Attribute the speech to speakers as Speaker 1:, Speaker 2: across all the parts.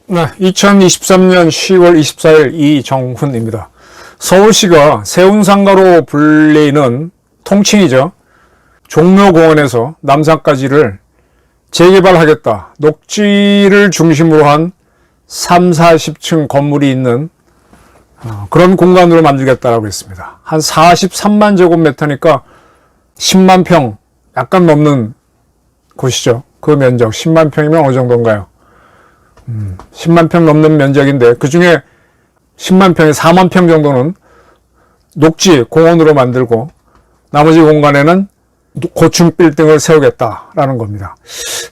Speaker 1: 네, 2023년 10월 24일 이정훈입니다. 서울시가 세운상가로 불리는 통칭이죠. 종묘공원에서 남산까지를 재개발하겠다. 녹지를 중심으로 한 3, 40층 건물이 있는 그런 공간으로 만들겠다라고 했습니다. 한 43만 제곱미터니까 10만 평 약간 넘는 곳이죠. 그 면적 10만 평이면 어느 정도인가요? 10만 평 넘는 면적인데 그 중에 10만 평에 4만 평 정도는 녹지 공원으로 만들고 나머지 공간에는 고층 빌딩을 세우겠다라는 겁니다.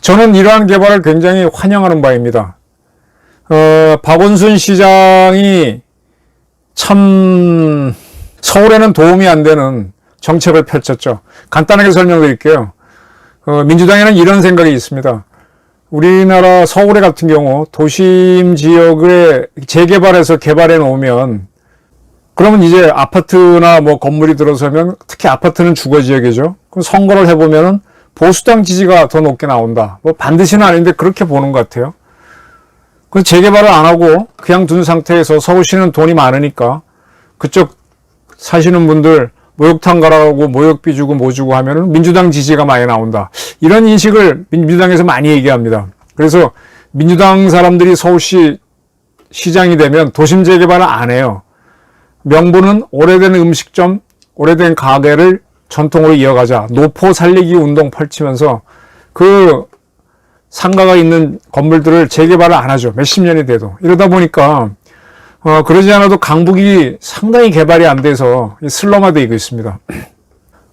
Speaker 1: 저는 이러한 개발을 굉장히 환영하는 바입니다. 박원순 시장이 참 서울에는 도움이 안 되는 정책을 펼쳤죠. 간단하게 설명드릴게요. 민주당에는 이런 생각이 있습니다. 우리나라 서울에 같은 경우 도심 지역을 재개발해서 개발해 놓으면 그러면 이제 아파트나 뭐 건물이 들어서면 특히 아파트는 주거 지역이죠. 그럼 선거를 해보면은 보수당 지지가 더 높게 나온다. 뭐 반드시는 아닌데 그렇게 보는 것 같아요. 그래서 재개발을 안 하고 그냥 둔 상태에서 서울시는 돈이 많으니까 그쪽 사시는 분들 목욕탕 가라고 목욕비 주고 뭐 주고 하면은 민주당 지지가 많이 나온다. 이런 인식을 민주당에서 많이 얘기합니다. 그래서 민주당 사람들이 서울시 시장이 되면 도심 재개발을 안 해요. 명분은 오래된 음식점, 오래된 가게를 전통으로 이어가자. 노포 살리기 운동 펼치면서 그 상가가 있는 건물들을 재개발을 안 하죠. 몇십 년이 돼도. 이러다 보니까 그러지 않아도 강북이 상당히 개발이 안 돼서 슬럼화되고 있습니다.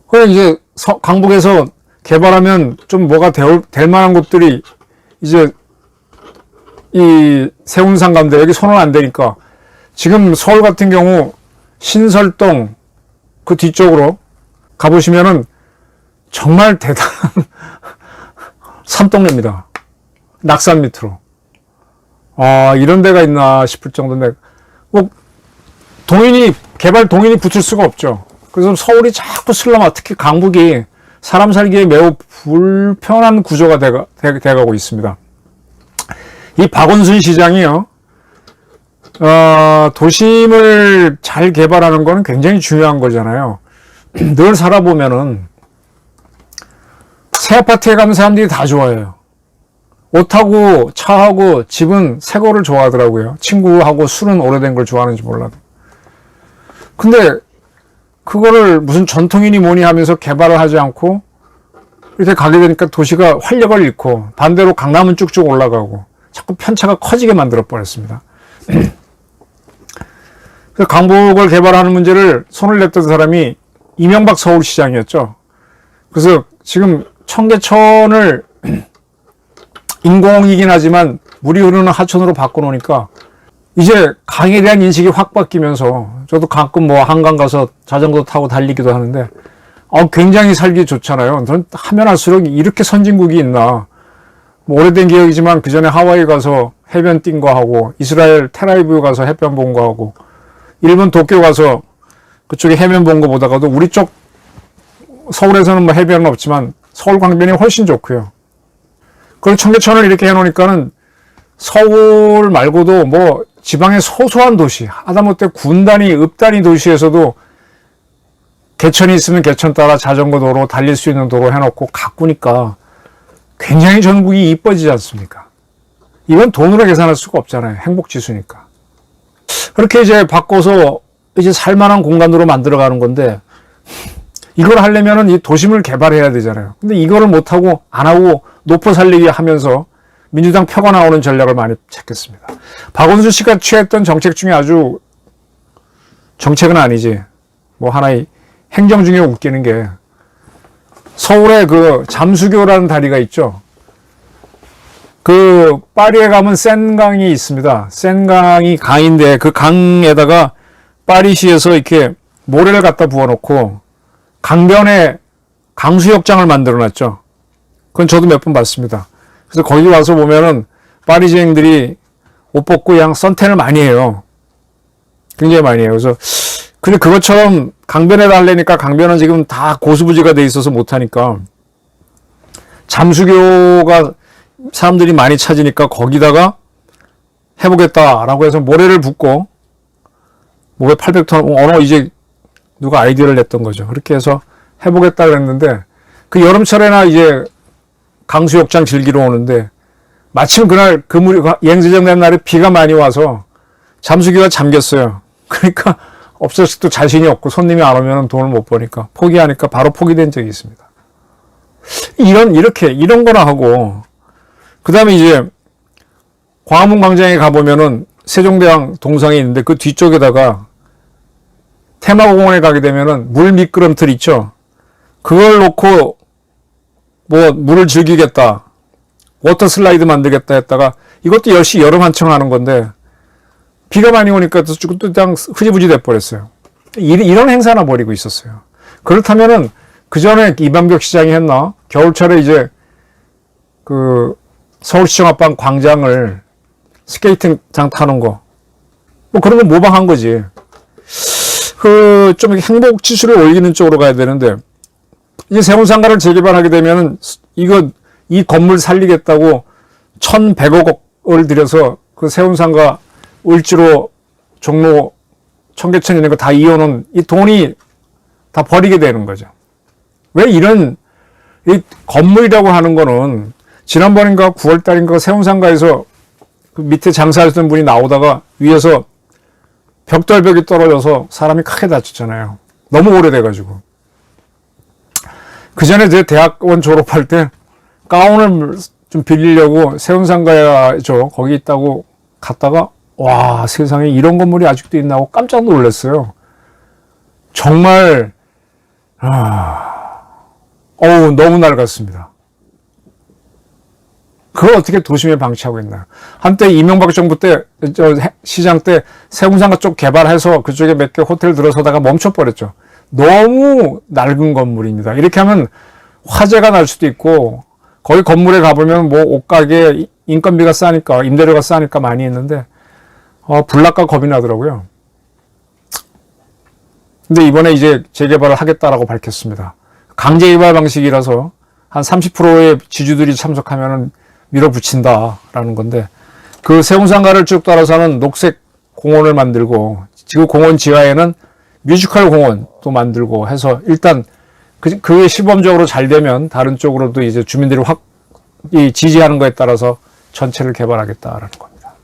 Speaker 1: 그래 이제 강북에서 개발하면 좀 뭐가 될 만한 곳들이 이제 이 세운상가인데 여기 손을 안 대니까 지금 서울 같은 경우 신설동 그 뒤쪽으로 가보시면은 정말 대단한 산동네입니다. 낙산 밑으로. 이런 데가 있나 싶을 정도인데 뭐 개발 동인이 붙을 수가 없죠. 그래서 서울이 자꾸 슬럼화, 특히 강북이 사람 살기에 매우 불편한 구조가 돼가고 있습니다. 이 박원순 시장이요, 도심을 잘 개발하는 거는 굉장히 중요한 거잖아요. 늘 살아보면은 새 아파트에 가면 사람들이 다 좋아해요. 옷하고 차하고 집은 새 거를 좋아하더라고요. 친구하고 술은 오래된 걸 좋아하는지 몰라도. 근데 그거를 무슨 전통이니 뭐니 하면서 개발을 하지 않고 이렇게 가게 되니까 도시가 활력을 잃고 반대로 강남은 쭉쭉 올라가고 자꾸 편차가 커지게 만들어 버렸습니다. 그래서 강북을 개발하는 문제를 손을 냈던 사람이 이명박 서울시장이었죠. 그래서 지금 청계천을 인공이긴 하지만 물이 흐르는 하천으로 바꿔놓으니까 이제 강에 대한 인식이 확 바뀌면서 저도 가끔 뭐 한강 가서 자전거 타고 달리기도 하는데 굉장히 살기 좋잖아요. 전 하면 할수록 이렇게 선진국이 있나. 뭐 오래된 기억이지만 그 전에 하와이 가서 해변 뛴 거 하고 이스라엘 텔아비브 가서 해변 본 거 하고 일본 도쿄 가서 그쪽에 해변 본 거 보다가도 우리 쪽 서울에서는 뭐 해변은 없지만 서울 강변이 훨씬 좋고요. 그리고 청계천을 이렇게 해놓으니까는 서울 말고도 뭐 지방의 소소한 도시, 하다못해 군단위, 읍단위 도시에서도 개천이 있으면 개천 따라 자전거 도로, 달릴 수 있는 도로 해놓고 가꾸니까 굉장히 전국이 이뻐지지 않습니까? 이건 돈으로 계산할 수가 없잖아요. 행복지수니까. 그렇게 이제 바꿔서 이제 살만한 공간으로 만들어가는 건데 이걸 하려면은 이 도심을 개발해야 되잖아요. 근데 이거를 못하고 안 하고 노포 살리기 하면서 민주당 표가 나오는 전략을 많이 찾겠습니다. 박원순 씨가 취했던 정책 중에 아주 정책은 아니지. 뭐 하나의 행정 중에 웃기는 게 서울에 그 잠수교라는 다리가 있죠. 그 파리에 가면 센강이 있습니다. 센강이 강인데 그 강에다가 파리시에서 이렇게 모래를 갖다 부어놓고 강변에 강수욕장을 만들어놨죠. 그건 저도 몇 번 봤습니다. 그래서 거기 와서 보면은 파리지앵들이 옷 벗고 그냥 선탠을 많이 해요. 굉장히 많이 해요. 그래서 근데 그것처럼 강변에 달래니까 강변은 지금 다 고수부지가 돼 있어서 못하니까 잠수교가 사람들이 많이 찾으니까 거기다가 해보겠다라고 해서 모래를 붓고 목에 800톤 이제 누가 아이디어를 냈던 거죠. 그렇게 해서 해보겠다 그랬는데 그 여름철에나 이제 강수욕장 즐기러 오는데 마침 그날 행사장 된 날에 비가 많이 와서 잠수기가 잠겼어요. 그러니까 없었을 때 자신이 없고 손님이 안 오면 돈을 못 버니까 포기하니까 바로 포기된 적이 있습니다. 이런 거나 하고 그 다음에 이제 광화문 광장에 가보면은 세종대왕 동상이 있는데 그 뒤쪽에다가 테마공원에 가게 되면은 물 미끄럼틀 있죠. 그걸 놓고 뭐 물을 즐기겠다. 워터 슬라이드 만들겠다 했다가 이것도 역시 여름 한창 하는 건데 비가 많이 오니까 또 그냥 흐지부지 돼버렸어요. 이런 행사나 벌이고 있었어요. 그렇다면은 그 전에 이방벽 시장이 했나? 겨울철에 이제 그 서울시청 앞방 광장을 스케이팅장 타는 거. 뭐 그런 거 모방한 거지. 좀 행복 지수를 올리는 쪽으로 가야 되는데, 이제 세운상가를 재개발하게 되면은, 이 건물 살리겠다고 1,100억을 들여서 그 세운상가 을지로 종로 청계천 이런 거 다 이어놓은 이 돈이 다 버리게 되는 거죠. 왜 이 건물이라고 하는 거는 지난번인가 9월달인가 세운상가에서 그 밑에 장사하셨던 분이 나오다가 위에서 벽돌벽이 떨어져서 사람이 크게 다쳤잖아요. 너무 오래돼가지고. 그 전에 제 대학원 졸업할 때 가운을 좀 빌리려고 세운상가죠. 거기 있다고 갔다가 와, 세상에 이런 건물이 아직도 있나 하고 깜짝 놀랐어요. 정말 너무 낡았습니다. 그걸 어떻게 도심에 방치하고 있나요? 한때 이명박 정부 때, 시장 때 세운상가 쪽 개발해서 그쪽에 몇 개 호텔 들어서다가 멈춰버렸죠. 너무 낡은 건물입니다. 이렇게 하면 화재가 날 수도 있고, 거기 건물에 가보면 뭐 옷가게 인건비가 싸니까, 임대료가 싸니까 많이 했는데, 불날까 겁이 나더라고요. 근데 이번에 이제 재개발을 하겠다라고 밝혔습니다. 강제개발 방식이라서 한 30%의 지주들이 참석하면은 밀어붙인다라는 건데, 그 세운상가를 쭉 따라서는 녹색 공원을 만들고, 지금 공원 지하에는 뮤지컬 공원도 만들고 해서 일단 그게 시범적으로 잘 되면 다른 쪽으로도 이제 주민들이 지지하는 거에 따라서 전체를 개발하겠다라는 겁니다.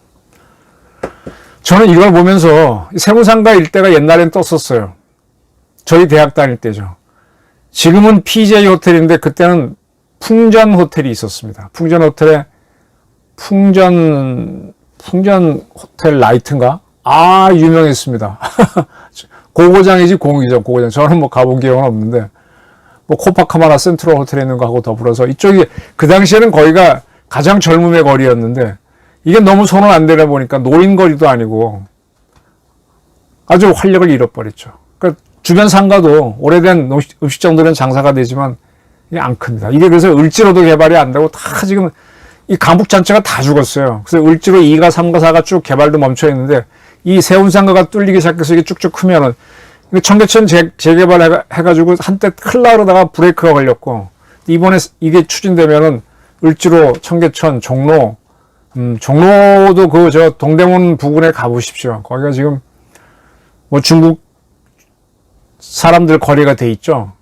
Speaker 1: 저는 이걸 보면서 세운상가 일대가 옛날엔 떴었어요. 저희 대학 다닐 때죠. 지금은 PJ 호텔인데 그때는 풍전 호텔이 있었습니다. 풍전 호텔에 풍전 호텔 라이트인가? 유명했습니다. 고고장이지 공이죠. 고고장. 저는 뭐 가본 기억은 없는데 뭐 코파카마나 센트럴 호텔에 있는 거하고 더불어서 이쪽이 그 당시에는 거기가 가장 젊음의 거리였는데 이게 너무 손은 안 되다 보니까 노인거리도 아니고 아주 활력을 잃어버렸죠. 그러니까 주변 상가도 오래된 음식점들은 장사가 되지만 이게 안 큽니다. 이게 그래서 을지로도 개발이 안 되고 다 지금 이 강북 전체가 다 죽었어요. 그래서 을지로 2가 3가 4가 쭉 개발도 멈춰 있는데 이 세운상가가 뚫리기 시작해서 이게 쭉쭉 크면은 청계천 재개발 해가지고 한때 클라 그러다가 브레이크가 걸렸고 이번에 이게 추진되면은 을지로, 청계천, 종로, 종로도 동대문 부근에 가보십시오. 거기가 지금 뭐 중국 사람들 거리가 돼 있죠.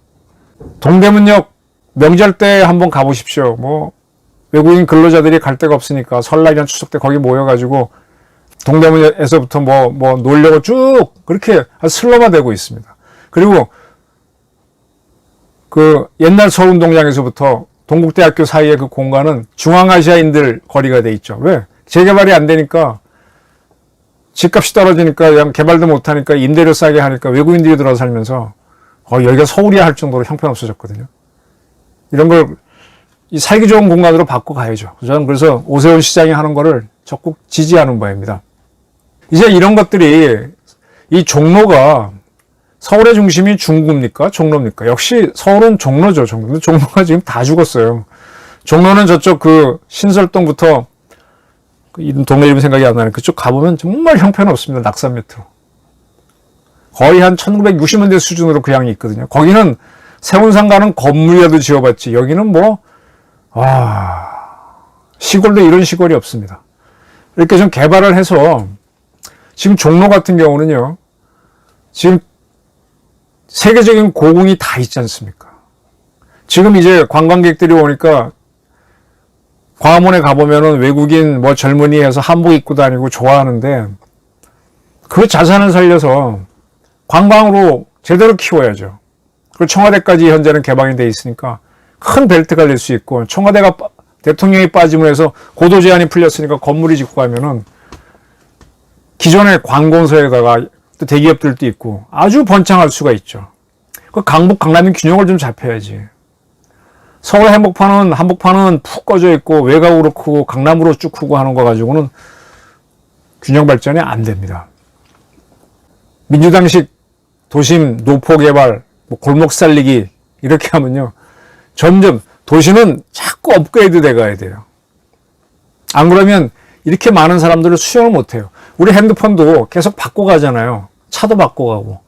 Speaker 1: 동대문역 명절 때 한번 가보십시오. 뭐 외국인 근로자들이 갈 데가 없으니까 설날이나 추석 때 거기 모여가지고 동대문에서부터 뭐 놀려고 쭉 그렇게 슬럼화되고 있습니다. 그리고 그 옛날 서울운동장에서부터 동국대학교 사이의 그 공간은 중앙아시아인들 거리가 돼 있죠. 왜? 재개발이 안 되니까 집값이 떨어지니까 그냥 개발도 못하니까 임대료 싸게 하니까 외국인들이 들어서 살면서 여기가 서울이야 할 정도로 형편없어졌거든요. 이런 걸 살기 좋은 공간으로 바꿔가야죠. 저는 그래서 오세훈 시장이 하는 거를 적극 지지하는 바입니다. 이제 이런 것들이 이 종로가 서울의 중심이 중구입니까? 종로입니까? 역시 서울은 종로죠. 근데 종로가 지금 다 죽었어요. 종로는 저쪽 그 신설동부터 동네 이름 생각이 안 나는 그쪽 가보면 정말 형편없습니다. 낙산 밑으로. 거의 한 1960년대 수준으로 그 양이 있거든요. 거기는 세운상 가는 건물이라도 지어봤지. 여기는 뭐, 시골도 이런 시골이 없습니다. 이렇게 좀 개발을 해서 지금 종로 같은 경우는요, 지금 세계적인 고궁이 다 있지 않습니까? 지금 이제 관광객들이 오니까 광화문에 가보면은 외국인 뭐 젊은이 해서 한복 입고 다니고 좋아하는데 그 자산을 살려서 관광으로 제대로 키워야죠. 그리고 청와대까지 현재는 개방이 돼 있으니까 큰 벨트가 될 수 있고 청와대가 대통령이 빠짐으로 해서 고도 제한이 풀렸으니까 건물이 짓고 가면은 기존의 관공서에다가 또 대기업들도 있고 아주 번창할 수가 있죠. 그 강북, 강남의 균형을 좀 잡혀야지. 서울 한복판은 푹 꺼져 있고 외곽으로 크고 강남으로 쭉 크고 하는 거 가지고는 균형 발전이 안 됩니다. 민주당식 도심 노포 개발, 뭐 골목 살리기 이렇게 하면요. 점점 도시는 자꾸 업그레이드 돼 가야 돼요. 안 그러면 이렇게 많은 사람들을 수용을 못 해요. 우리 핸드폰도 계속 바꿔가잖아요. 차도 바꿔가고.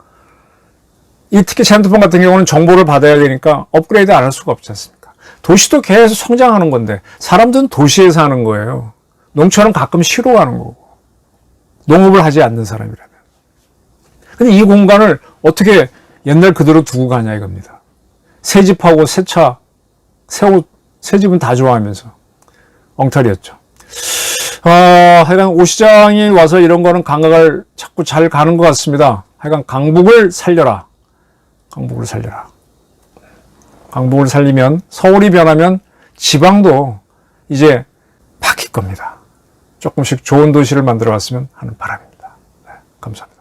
Speaker 1: 특히 핸드폰 같은 경우는 정보를 받아야 되니까 업그레이드 안 할 수가 없지 않습니까? 도시도 계속 성장하는 건데 사람들은 도시에 사는 거예요. 농촌은 가끔 시로 가는 거고. 농업을 하지 않는 사람이라면. 근데 이 공간을 어떻게 옛날 그대로 두고 가냐 이겁니다. 새 집하고 새 차, 새 옷, 새 집은 다 좋아하면서 엉터리였죠. 하여간 오시장이 와서 이런 거는 감각을 자꾸 잘 가는 것 같습니다. 하여간 강북을 살려라. 강북을 살려라. 강북을 살리면 서울이 변하면 지방도 이제 바뀔 겁니다. 조금씩 좋은 도시를 만들어 왔으면 하는 바람입니다. 네, 감사합니다.